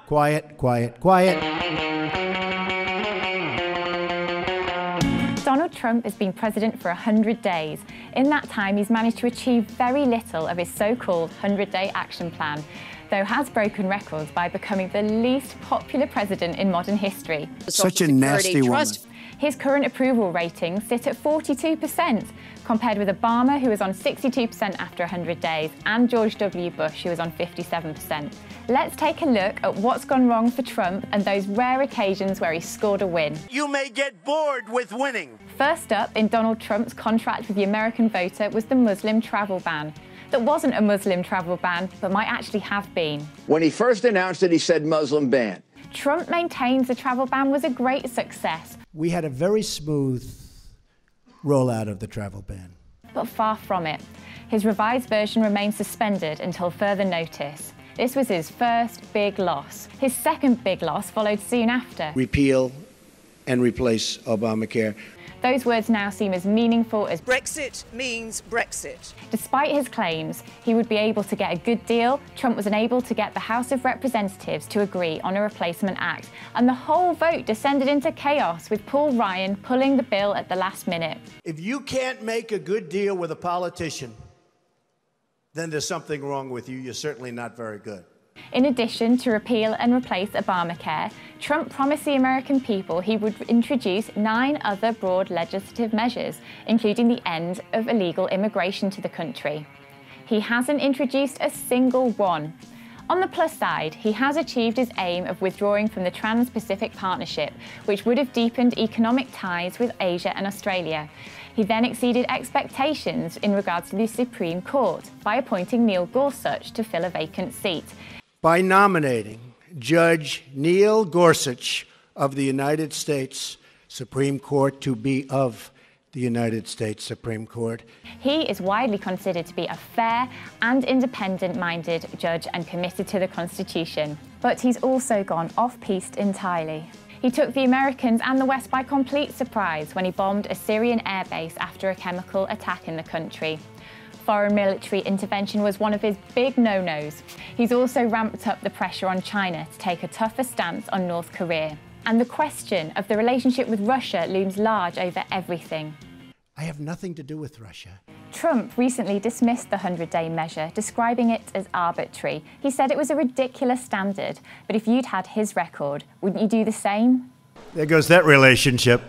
Quiet, quiet, quiet. Donald Trump has been president for 100 days. In that time, he's managed to achieve very little of his so-called 100-day action plan, though has broken records by becoming the least popular president in modern history. Such a nasty woman. His current approval ratings sit at 42%, compared with Obama, who was on 62% after 100 days, and George W. Bush, who was on 57%. Let's take a look at what's gone wrong for Trump and those rare occasions where he scored a win. You may get bored with winning. First up in Donald Trump's contract with the American voter was the Muslim travel ban. That wasn't a Muslim travel ban, but might actually have been. When he first announced it, he said Muslim ban. Trump maintains the travel ban was a great success. We had a very smooth rollout of the travel ban. But far from it. His revised version remains suspended until further notice. This was his first big loss. His second big loss followed soon after. Repeal and replace Obamacare. Those words now seem as meaningful as Brexit means Brexit. Despite his claims he would be able to get a good deal, Trump was unable to get the House of Representatives to agree on a replacement act, and the whole vote descended into chaos, with Paul Ryan pulling the bill at the last minute. If you can't make a good deal with a politician, then there's something wrong with you. You're certainly not very good. In addition to repeal and replace Obamacare, Trump promised the American people he would introduce 9 other broad legislative measures, including the end of illegal immigration to the country. He hasn't introduced a single one. On the plus side, he has achieved his aim of withdrawing from the Trans-Pacific Partnership, which would have deepened economic ties with Asia and Australia. He then exceeded expectations in regards to the Supreme Court by appointing Neil Gorsuch to fill a vacant seat. By nominating Judge Neil Gorsuch of the United States Supreme Court to be of the United States Supreme Court. He is widely considered to be a fair and independent-minded judge and committed to the Constitution. But he's also gone off-piste entirely. He took the Americans and the West by complete surprise when he bombed a Syrian airbase after a chemical attack in the country. Foreign military intervention was one of his big no-nos. He's also ramped up the pressure on China to take a tougher stance on North Korea. And the question of the relationship with Russia looms large over everything. I have nothing to do with Russia. Trump recently dismissed the 100-day measure, describing it as arbitrary. He said it was a ridiculous standard, but if you'd had his record, wouldn't you do the same? There goes that relationship.